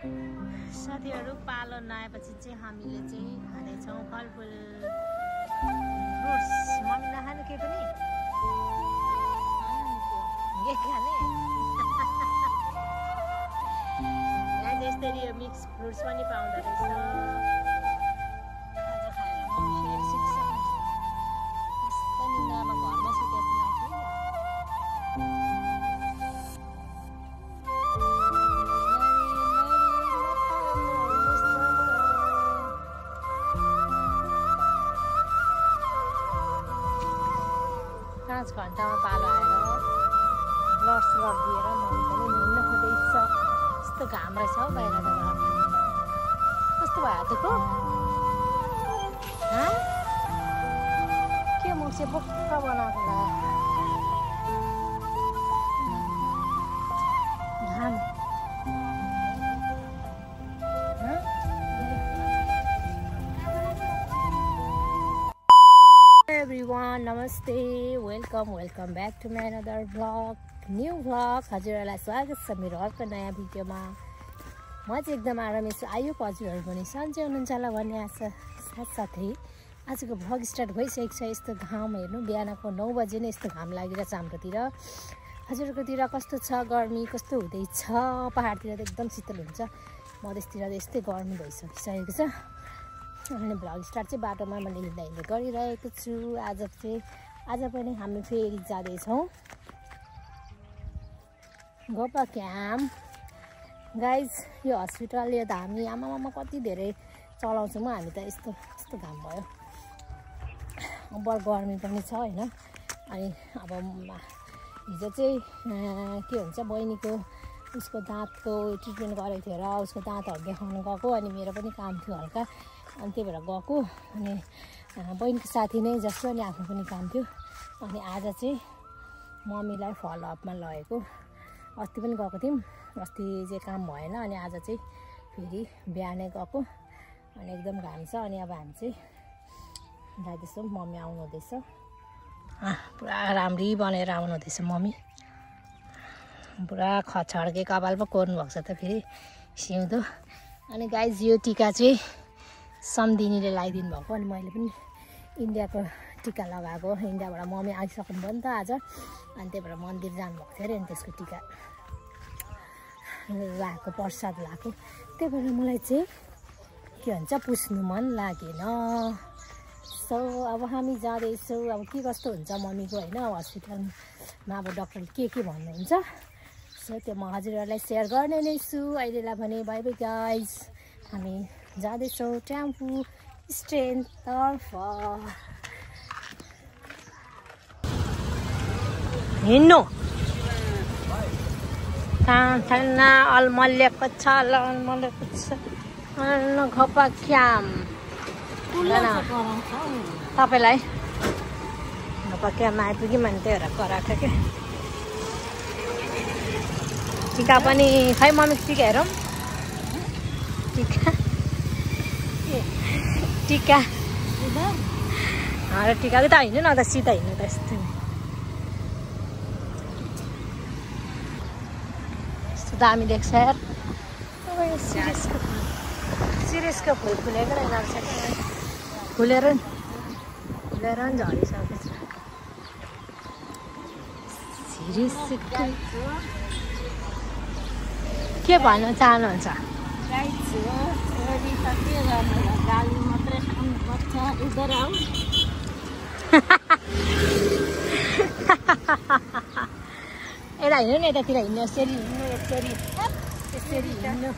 साथीहरु पालो नआएपछि चाहिँ हामीले चाहिँ खानेछौँ फलफुल फ्रुट्स। मम्मी नखाने के पनि के खाने यहाँ यसरी यो मिक्स फ्रुट्स पनि पाउँदो रहेछ। आज खाएर मम्मी फेरि सुत्छ। मस्त निन्द्रामा घरमा सुतेको लाग्यो। पाँच घन्टामा पालो आएर लस लगिदिएर मम्मी पनि हिँड्न खोज्दैछ। कस्तो घाम रहेछ हौ बाहिर त। कस्तो भयो हातको के मुख चाहिँ बोक्क बनाएको होला घाम। Everyone, namaste, welcome back to my another vlog, new vlog। हजुरहरूलाई स्वागत छ मेरो अर्को नयाँ भिडियोमा। म चाहिँ एकदम आरामै छु। आयो हजुरहरू पनि सन्चै हुनुहुन्छ होला भन्ने आशा साथसाथै आजको भ्लग स्टार्ट भइसकेको छ। यस्तो घाम हेर्नु, बिहानको 9 बजे नै यस्तो घाम लागिरहेछ हाम्रोतिर। हजुरकोतिर कस्तो छ, गर्मी कस्तो हुँदैछ? पहाडतिर त एकदम शीतल हुन्छ, मधेसतिर त यस्तै गर्मी भइसकिसकेको छ। अनि भ्लग स्टार्ट चाहिँ बाटोमा मैले हिँड्दै गरिरहेको छु। आज पनि हामी फेरि जाँदैछौँ गोपा क्याम्प। गाइज यो हस्पिटल यो त हामी आमामा कति धेरै चलाउँछौँ हामी त। यस्तो घाम भयो, बर गर्मी पनि छ होइन। अनि अब हिजो चाहिँ के भन्छ बहिनीको उसको दाँतको ट्रिटमेन्ट गरेको थियो र उसको दाँतहरू देखाउनु गएको। अनि मेरो पनि काम थियो हल्का, अनि त्यही भएर गएको। अनि बहिनीको साथी नै जस्तो अनि आफ्नो पनि काम थियो। अनि आज चाहिँ मम्मीलाई फलोअपमा लगेको। अस्ति पनि गएको थियौँ, अस्ति चाहिँ काम भएन। अनि आज चाहिँ फेरि बिहानै गएको। अनि एकदम घाम छ। अनि अब हामी चाहिँ जाँदैछौँ। मम्मी आउनु हुँदैछ, पुरा राम्री बनेर आउनु हुँदैछ मम्मी। पुरा खछड्के कपाल पो कोर्नु भएको छ त फेरि सिउँदो। अनि गाइज यो टिका चाहिँ सम्धिनीले लगाइदिनु भएको। अनि मैले पनि इन्डियाको टिका लगाएको। इन्डियाबाट मम्मी आइसक्नु भयो नि त आज। अनि त्यही भएर मन्दिर जानुभएको थियो अरे। अनि त्यसको टिका लगाएको, प्रसाद लगाएको। त्यही भएर मलाई चाहिँ के भन्छ पुस्नु मन लागेन। सो अब हामी जाँदैछौँ। अब के कस्तो हुन्छ मम्मीको होइन हस्पिटलमा, अब डक्टरले के भन्नुहुन्छ। सो त्यो म हजुरहरूलाई सेयर गर्ने नै छु अहिलेलाई भने। बाई बाई गाइज, हामी जाँदैछौँ टेम्पो स्ट्यान्डतर्फ। हिँड्नु छैन, अलमल्लेको छ, अलमल्लेको छ घोपा क्याम। तपाईँलाई घोपा क्याममा आइपुग्यौँ। अनि त्यही भएर कराएको क्या टिका पनि। खै मम्मीको टिका हेरौँ, टिका र टिका त हिँड्नु न त, सिधा हिँड्नु त। यस्तो दामी देख्छ यार। सिरिसको फुल फुलेको नै लाग्छ, फुलेर नि झरिसकेको छ। सिरिसको के भन्न चाहनुहुन्छ? यता हिँड्नु न, यतातिर हिँड्नु, यसरी हिँड्नु, यसरी हिँड्नु।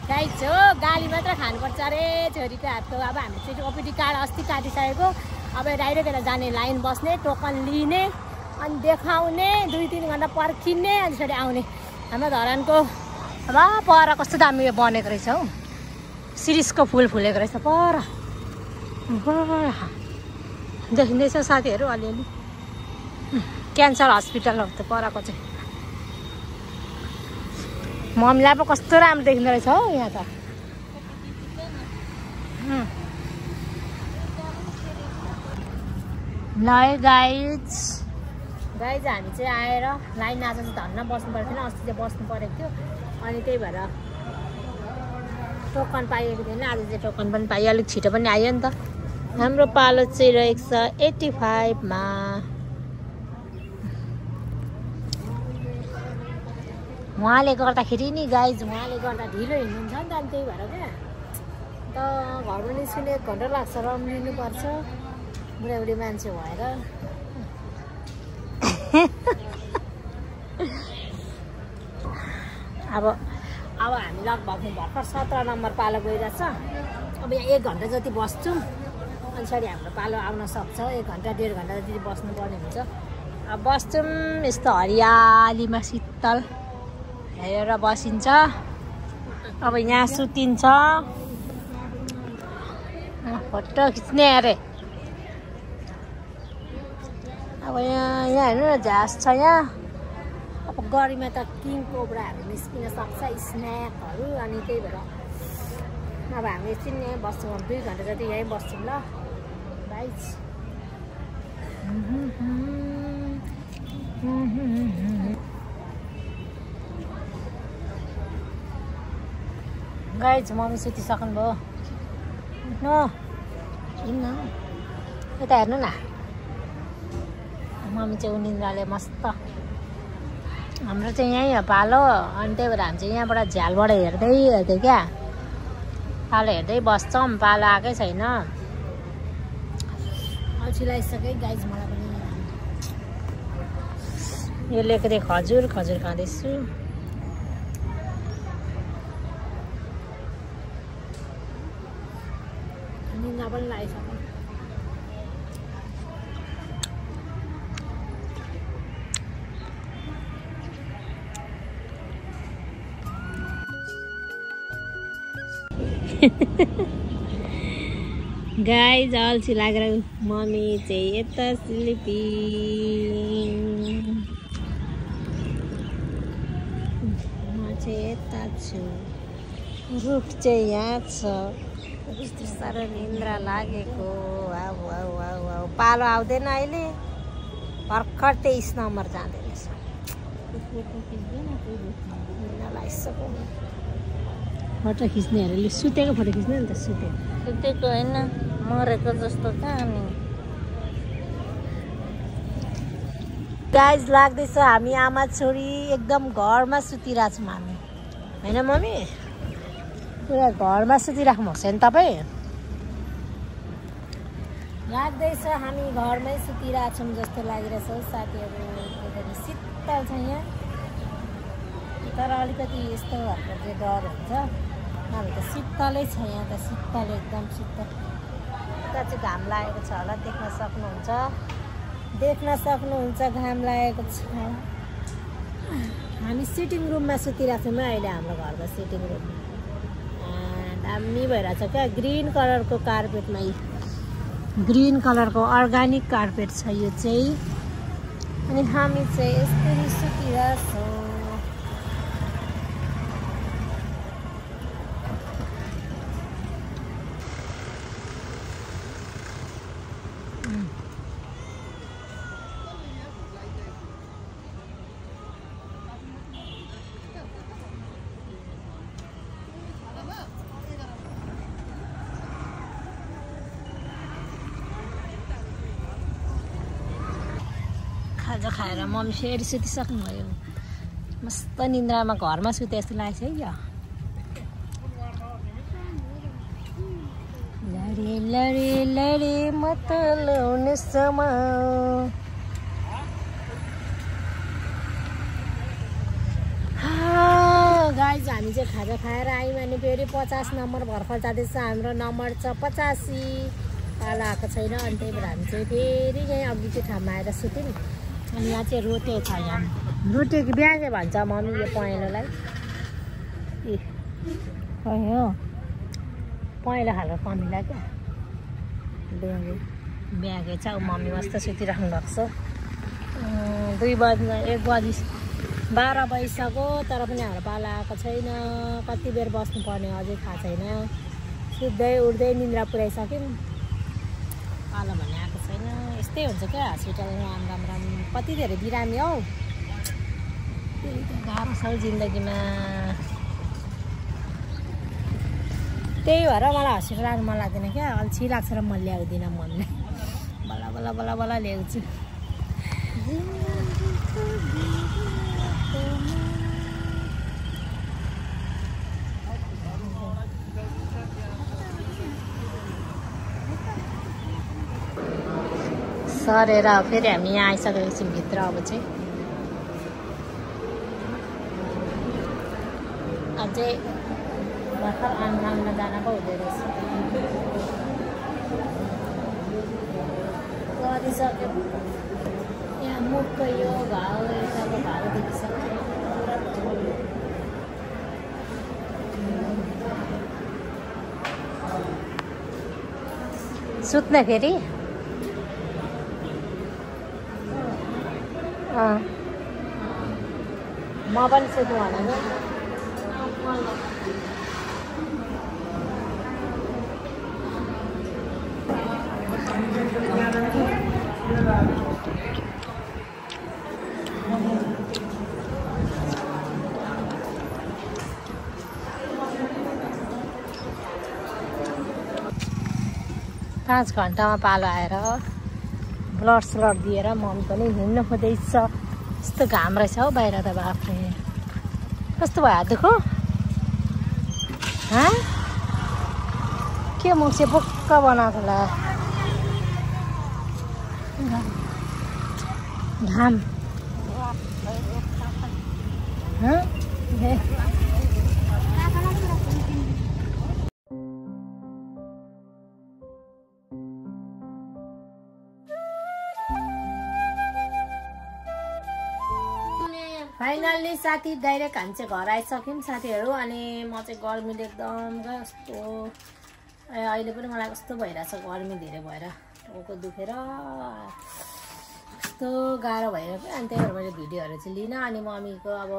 गाइज हो, गाली मात्र खानुपर्छ अरे छोरीको हातको। अब हामी चाहिँ ओपिडी कार्ड अस्ति काटिसकेको। अब डाइरेक्ट यता जाने, लाइन बस्ने, टोकन लिने, अनि देखाउने, 2-3 घन्टा पर्खिने, अनि त्यसरी आउने। हाम्रो धरानको अब पर कस्तो दामी बनेको रहेछ हौ। सिरिसको फुल फुलेको रहेछ पर। देखिँदैछ साथीहरू अलिअलि। क्यान्सर हस्पिटल हो त परको चाहिँ। मम्मीलाई पो कस्तो राम्रो देखिँदो रहेछ हौ यहाँ त। ल गाइज हामी चाहिँ आएर लाइन आज चाहिँ धन्न बस्नु परेको थिएन। अस्ति चाहिँ बस्नु परेको थियो। अनि त्यही भएर टोकन पाइएको थिएन, आज चाहिँ टोकन पनि पाइयो, अलिक छिटो पनि आयो नि त। हाम्रो पालो चाहिँ रहेको छ 85 मा। उहाँले गर्दाखेरि नि गाइज, उहाँले गर्दा ढिलो हिँड्नुहुन्छ नि त, अनि त्यही भएर क्या त घरमा निस्किने 1 घन्टा लाग्छ, रम्लिनुपर्छ बुढाबुढी मान्छे भएर। अब हामी लगभग भर्खर 17 नम्बर पालो गइरहेछ। अब यहाँ 1 घन्टा जति बस्छौँ, अनुसार हाम्रो पालो आउन सक्छ। 1 घन्टा 1.5 घन्टा जति बस्नुपर्ने हुन्छ। अब बस्छौँ यस्तो हरियालीमा, शीतल हेरेर बसिन्छ। अब यहाँ सुतिन्छ, फोटो खिच्ने अरे। अब यहाँ हेर्नु न, झास छ यहाँ। अब गर्मीमा त किङ कोब्राहरू निस्किन सक्छ, स्न्याकहरू, अनि त्यही भएर अब हामी एकछिन यहीँ बस्छौँ। 2 घन्टा जति यहीँ बस्छौँ ल गाइज। Guys mummy सुतिसक्नुभयो। उठ्नु हिँड्न, यता हेर्नु न, मम्मी चाहिँ निन्द्राले मस्त। हाम्रो चाहिँ यहीँ हो पालो, अनि त्यही भएर हामी चाहिँ यहाँबाट झ्यालबाट हेर्दै क्या पालो हेर्दै बस्छौँ। पालो आएकै छैन, अल्छी लगाइसकेँ गाइज मलाई पनि। यो लिएको थिएँ खजुर खाँदैछु। निन्द्रा पनि लगाइसक्यो। गाइज अल्छी लागेर मम्मी चाहिँ यता स्लिपिङ, म चाहिँ यता छु, रुख चाहिँ यहाँ छ। यस्तो साह्रो निन्द्रा लागेको। पालो आउँदैन अहिले, भर्खर 23 नम्बर जाँदैन। फोटो खिच्नेहरूले सुतेको फोटो खिच्ने नि त, सुतेको होइन, मरेको जस्तो कहाँ नि। गाइज लाग्दैछ हामी आमा छोरी एकदम घरमा सुतिरहेछौँ हामी, होइन मम्मी? पुरा घरमा सुतिराख्नु भएको छ नि तपाईँ? लाग्दैछ हामी घरमै सुतिरहेछौँ जस्तो लागिरहेछ साथीहरू। एकदम शीतल छ यहाँ, तर अलिकति यस्तो भएको चाहिँ डर हुन्छ। हामी त शीतलै छ यहाँ त, शीतल एकदम शीतल। यता चाहिँ घाम लागेको छ होला, देख्न सक्नुहुन्छ घाम लागेको छ। हामी सिटिङ रुममा सुतिरहेको छौँ अहिले, हाम्रो घरको सिटिङ रुम दामी भइरहेछ क्या। ग्रिन कलरको कार्पेटमा, ग्रिन कलरको अर्ग्यानिक कार्पेट छ यो चाहिँ। अनि हामी चाहिँ यसरी सुतिरहेछौँ। खाजा खाएर मम्मी फेरि सुतिसक्नुभयो। मस्त निन्द्रामा घरमा सुते जस्तो लागेको छ है। यो लडे लडे लडे मत ल्याउने समा। गाइज हामी चाहिँ खाजा खाएर आयौँ अनि फेरि 50 नम्बर भर्खर जाँदैछ। हाम्रो नम्बर छ 85, पालो आएको छैन। अनि त्यही भएर हामी चाहिँ फेरि यहीँ अघिको ठाउँमा आएर सुत्यौँ। अनि यहाँ चाहिँ रोटे छ, यहाँ रोटे कि ब्यागे भन्छ मम्मी यो पहेँलोलाई। ए हो पहेँलो खालको कमीलाई क्या ब्यागे ब्यागे छ। मम्मी मस्त सुतिराख्नु भएको छ। 2 बज्न 1 बजी 12 बजिसक्यो, तर पनि हाम्रो पालो आएको छैन। कति बेर बस्नुपर्ने अझै थाहा छैन। सुत्दै उठ्दै निन्द्रा पुऱ्याइसक्यौँ, पालो भन्ने आएको छैन। यस्तै हुन्छ क्या हस्पिटलमा, राम कति धेरै बिरामी हौ। त्यही त गाह्रो छ जिन्दगीमा। त्यही भएर मलाई हस्पिटल लानु मन लाग्दैन क्या अल्छी लाग्छ र म ल्याउँदिनँ मनले बल्ल बल्ल बल्ल बल्ल ल्याउँछु सरेर फेरि हामी यहाँ आइसकेपछि भित्र अब चाहिँ अझै भर्खर आम्न जान पो हुँदो रहेछ गरिसक्यो यहाँ मुखको यो घाउ यताको घाउ देखिसक्यो सुत्ने फेरि म पनि सुत्नु भनेको पाँच घन्टामा पालो आएर ब्लड स्लड दिएर मम्मी पनि हिँड्नु खोज्दैछ यस्तो घाम रहेछ हौ बाहिर त बाफ्रे कस्तो भयो हात दुखो के मुख चाहिँ बोक्क बनाएको होला घाम फाइनल्ली साथी डाइरेक्ट हामी चाहिँ घर आइसक्यौँ साथीहरू अनि म चाहिँ गर्मीले एकदम कस्तो अहिले पनि मलाई कस्तो भइरहेछ गर्मी धेरै भएर टाउको दुखेर कस्तो गाह्रो भएर अनि त्यही भएर मैले भिडियोहरू चाहिँ लिइनँ अनि मम्मीको अब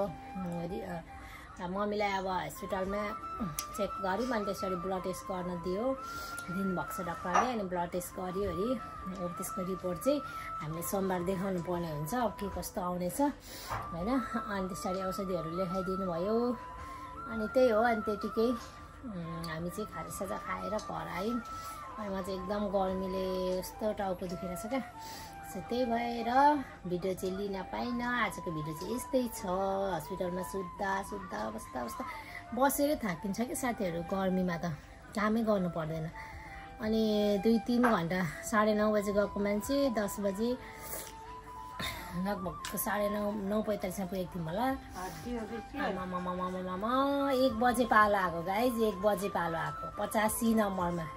मम्मीलाई अब हस्पिटलमा चेक गऱ्यौँ अनि त्यसरी ब्लड टेस्ट गर्न दियो दिनुभएको छ डक्टरले अनि ब्लड टेस्ट गरिवरी अब त्यसको रिपोर्ट चाहिँ हामीले सोमबार देखाउनु पर्ने हुन्छ अब के कस्तो आउनेछ होइन अनि त्यसरी औषधिहरू लेखाइदिनु भयो अनि त्यही हो अनि त्यतिकै हामी चाहिँ खाजासाजा खाएर घर आयौँ अनि म चाहिँ एकदम गर्मीले यस्तो टाउको दुखिरहेछ क्या त्यही भएर भिडियो चाहिँ लिन पाइनँ आजको भिडियो चाहिँ यस्तै छ हस्पिटलमा सुत्दा बस्दा बसेरै थाकिन्छ कि साथीहरू गर्मीमा त कामै गर्नु पर्दैन अनि 2-3 घन्टा 9:30 बजे गएको मान्छे 10 बजे लगभग 9:45 पुगेको थियौँ होला 1 बजे पालो आएको गाइज 1 बजे पालो आएको 85 नम्बरमा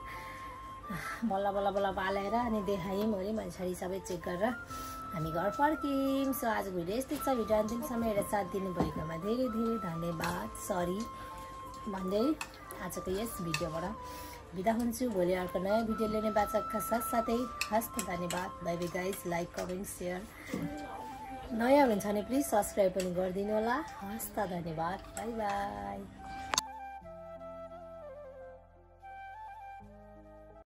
बल्ल पालेर अनि देखायौँ अरे मान्छे सबै चेक गरेर हामी घर फर्क्यौँ सो आजको भिडियो यस्तै छ भिडियो अन्तिमसम्म हेरेर साथ दिनुभएकोमा धेरै धन्यवाद सरी भन्दै आजको यस भिडियोबाट बिदा हुन्छु भोलि अर्को नयाँ भिडियो लिने बाचाका साथसाथै हस्त धन्यवाद by by guys like comment share नयाँ हुनुहुन्छ भने प्लिज सब्सक्राइब पनि गरिदिनु होला हस्त धन्यवाद बाई बाई